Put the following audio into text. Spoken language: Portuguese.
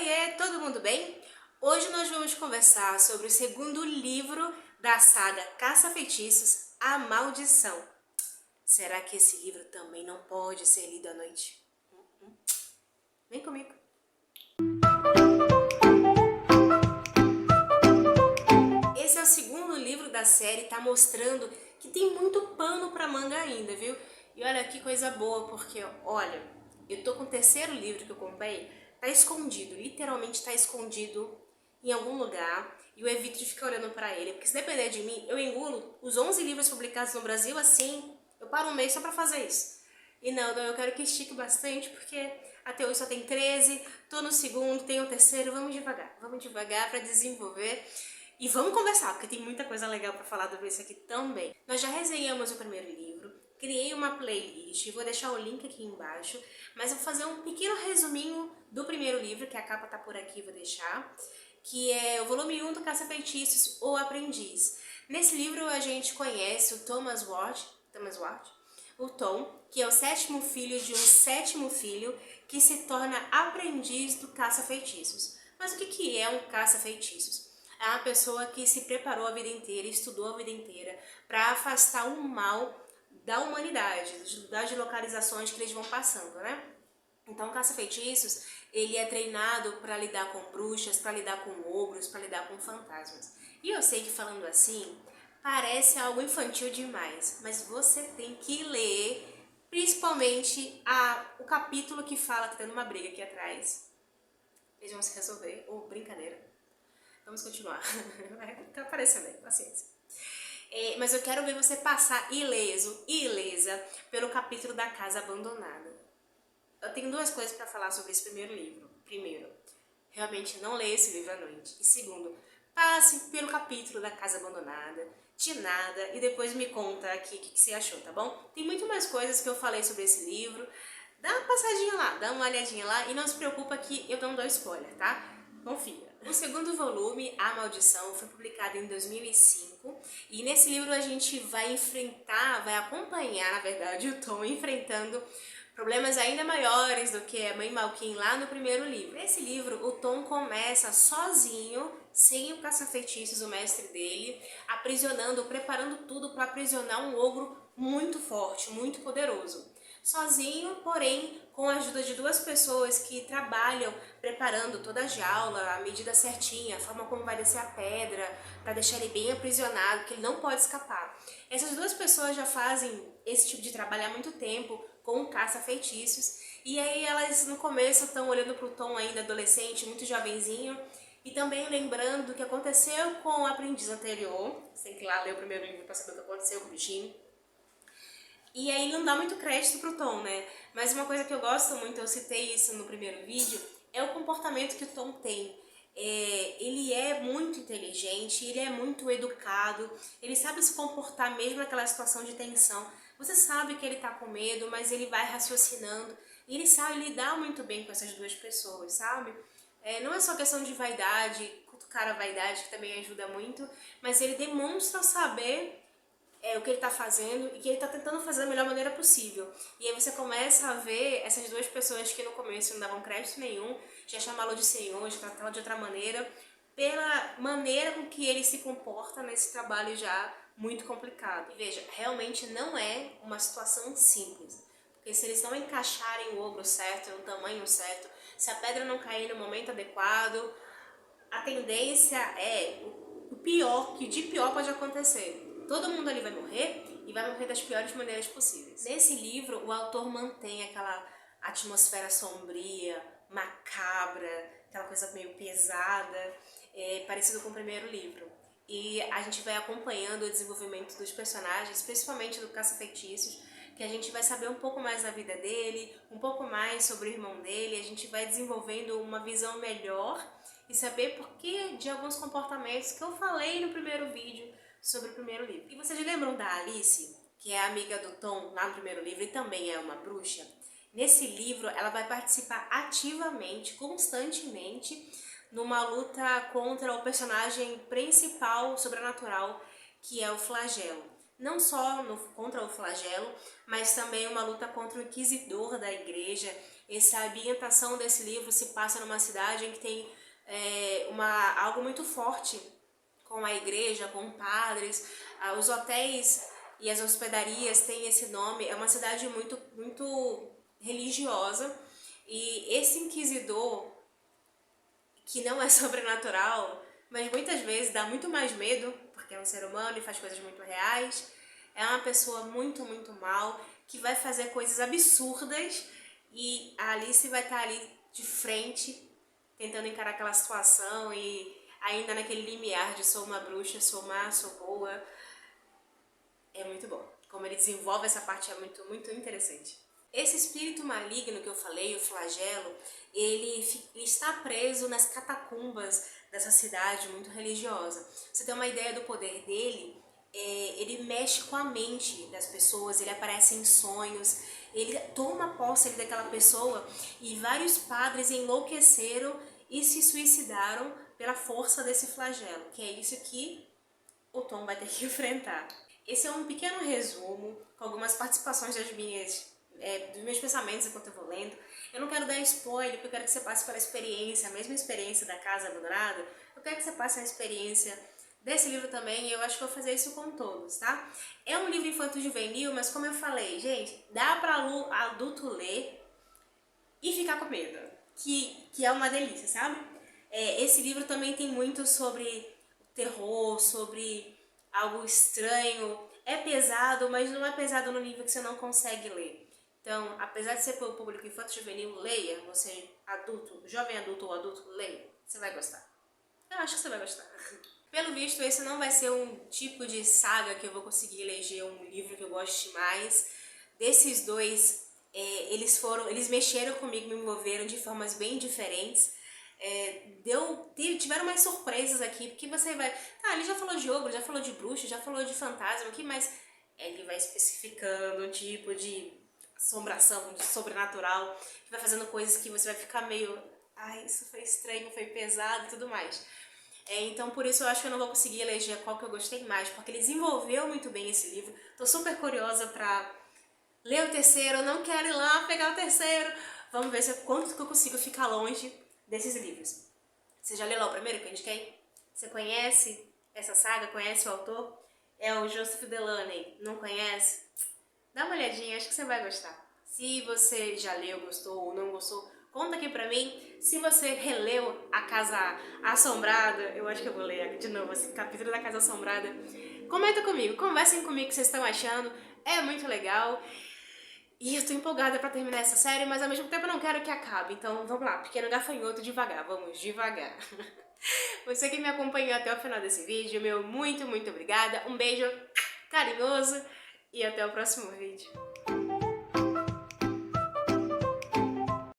Oiê, todo mundo bem? Hoje nós vamos conversar sobre o segundo livro da saga Caça-Feitiços, A Maldição. Será que esse livro também não pode ser lido à noite? Vem comigo. Esse é o segundo livro da série, tá mostrando que tem muito pano pra manga ainda, viu? E olha que coisa boa, porque olha, eu tô com o terceiro livro que eu comprei, tá escondido, literalmente tá escondido em algum lugar, e eu evito de ficar olhando pra ele, porque se depender de mim, eu engulo os 11 livros publicados no Brasil assim, eu paro um mês só pra fazer isso. E não, eu quero que estique bastante, porque até hoje só tem 13, tô no segundo, tem o terceiro, vamos devagar pra desenvolver. E vamos conversar, porque tem muita coisa legal pra falar sobre isso aqui também. Nós já resenhamos o primeiro livro, criei uma playlist, vou deixar o link aqui embaixo, mas eu vou fazer um pequeno resuminho do primeiro livro, que a capa tá por aqui, vou deixar, que é o volume 1 do Caça-Feitiços, O Aprendiz. Nesse livro a gente conhece o Thomas Ward, o Tom, que é o sétimo filho de um sétimo filho que se torna aprendiz do caça-feitiços. Mas o que é um caça-feitiços? É uma pessoa que se preparou a vida inteira, estudou a vida inteira para afastar o mal da humanidade, das localizações que eles vão passando, né? Então, o caça-feitiços, ele é treinado para lidar com bruxas, para lidar com ogros, para lidar com fantasmas. E eu sei que falando assim, parece algo infantil demais, mas você tem que ler, principalmente o capítulo que fala que tá numa briga aqui atrás. Eles vão se resolver, ou brincadeira. Vamos continuar. Tá aparecendo aí, paciência. Mas eu quero ver você passar ileso, ilesa, pelo capítulo da casa abandonada. Eu tenho duas coisas para falar sobre esse primeiro livro. Primeiro, realmente não leia esse livro à noite. E segundo, passe pelo capítulo da casa abandonada, de nada, e depois me conta aqui o que você achou, tá bom? Tem muito mais coisas que eu falei sobre esse livro. Dá uma passadinha lá, dá uma olhadinha lá e não se preocupa que eu não dou spoiler, tá? Confia. O segundo volume, A Maldição, foi publicado em 2005 e nesse livro a gente vai acompanhar, na verdade, o Tom enfrentando problemas ainda maiores do que a Mãe Malkin lá no primeiro livro. Nesse livro, o Tom começa sozinho, sem o caça-feitiços, o mestre dele, preparando tudo para aprisionar um ogro muito forte, muito poderoso. Sozinho, porém, com a ajuda de duas pessoas que trabalham preparando toda a jaula, a medida certinha, a forma como vai descer a pedra, para deixar ele bem aprisionado, que ele não pode escapar. Essas duas pessoas já fazem esse tipo de trabalho há muito tempo, com o caça-feitiços, e aí elas no começo estão olhando para o Tom ainda adolescente, muito jovenzinho, e também lembrando do que aconteceu com o aprendiz anterior. Você tem que ir lá ler o primeiro livro para saber o que aconteceu com o bichinho. E aí não dá muito crédito pro Tom, né? Mas uma coisa que eu gosto muito, eu citei isso no primeiro vídeo, é o comportamento que o Tom tem. Ele é muito inteligente, ele é muito educado, ele sabe se comportar mesmo naquela situação de tensão. Você sabe que ele tá com medo, mas ele vai raciocinando e ele sabe lidar muito bem com essas duas pessoas, sabe? Não é só questão de vaidade, cutucar a vaidade, que também ajuda muito, mas ele demonstra saber o que ele tá fazendo e que ele tá tentando fazer da melhor maneira possível. E aí você começa a ver essas duas pessoas que no começo não davam crédito nenhum, já chamá-lo de senhor, já tratá-lo de outra maneira, pela maneira com que ele se comporta nesse trabalho já muito complicado. E veja, realmente não é uma situação simples, porque se eles não encaixarem o ogro certo, no tamanho certo, se a pedra não cair no momento adequado, a tendência é o pior, que de pior pode acontecer. Todo mundo ali vai morrer e vai morrer das piores maneiras possíveis. Nesse livro, o autor mantém aquela atmosfera sombria, macabra, aquela coisa meio pesada, parecido com o primeiro livro. E a gente vai acompanhando o desenvolvimento dos personagens, principalmente do Caça-Feitiços, que a gente vai saber um pouco mais da vida dele, um pouco mais sobre o irmão dele, a gente vai desenvolvendo uma visão melhor e saber por que de alguns comportamentos que eu falei no primeiro vídeo sobre o primeiro livro. E vocês lembram da Alice, que é amiga do Tom lá no primeiro livro e também é uma bruxa? Nesse livro ela vai participar ativamente, constantemente, numa luta contra o personagem principal sobrenatural, que é o Flagelo. Não só contra o Flagelo, mas também uma luta contra o Inquisidor da igreja, A ambientação desse livro se passa numa cidade em que tem algo muito forte com a igreja, com padres, os hotéis e as hospedarias têm esse nome. É uma cidade muito religiosa, e esse inquisidor, que não é sobrenatural, mas muitas vezes dá muito mais medo, porque é um ser humano e faz coisas muito reais, é uma pessoa muito mal, que vai fazer coisas absurdas, e a Alice vai estar ali de frente, tentando encarar aquela situação, e ainda naquele limiar de sou uma bruxa, sou má, sou boa. É muito bom. Como ele desenvolve essa parte é muito interessante. Esse espírito maligno que eu falei, o flagelo, ele está preso nas catacumbas dessa cidade muito religiosa. Você tem uma ideia do poder dele? Ele mexe com a mente das pessoas, ele aparece em sonhos, ele toma posse daquela pessoa, e vários padres enlouqueceram e se suicidaram pela força desse flagelo, que é isso que o Tom vai ter que enfrentar. Esse é um pequeno resumo, com algumas participações dos meus pensamentos enquanto eu vou lendo. Eu não quero dar spoiler, porque eu quero que você passe pela experiência, a mesma experiência da Casa Abandonada. Eu quero que você passe a experiência desse livro também, e eu acho que vou fazer isso com todos, tá? É um livro infanto-juvenil, mas como eu falei, gente, dá pra adulto ler e ficar com medo, que é uma delícia, sabe? Esse livro também tem muito sobre terror, sobre algo estranho. É pesado, mas não é pesado no nível que você não consegue ler. Então, apesar de ser para o público infanto-juvenil, leia. Você, adulto, jovem adulto ou adulto, leia. Você vai gostar. Eu acho que você vai gostar. Pelo visto, esse não vai ser um tipo de saga que eu vou conseguir eleger um livro que eu goste mais. Desses dois, eles mexeram comigo, me envolveram de formas bem diferentes. Tiveram mais surpresas aqui, porque você vai... ele já falou de ogro, já falou de bruxa, já falou de fantasma, o que mais? Ele vai especificando um tipo de assombração, de sobrenatural, que vai fazendo coisas que você vai ficar meio... isso foi estranho, foi pesado e tudo mais. Então por isso eu acho que eu não vou conseguir eleger qual que eu gostei mais, porque ele desenvolveu muito bem esse livro. Tô super curiosa pra ler o terceiro, eu não quero ir lá pegar o terceiro. Vamos ver quanto que eu consigo ficar longe desses livros. Você já leu lá o primeiro que eu indiquei? Você conhece essa saga? Conhece o autor? É o Joseph Delaney. Não conhece? Dá uma olhadinha, acho que você vai gostar. Se você já leu, gostou ou não gostou, conta aqui pra mim. Se você releu A Casa Assombrada, eu acho que eu vou ler de novo esse capítulo da Casa Assombrada. Comenta comigo, conversem comigo o que vocês estão achando. É muito legal. E eu tô empolgada pra terminar essa série, mas ao mesmo tempo eu não quero que acabe. Então vamos lá, pequeno gafanhoto, devagar, vamos devagar. Você que me acompanhou até o final desse vídeo, meu muito obrigada. Um beijo carinhoso e até o próximo vídeo.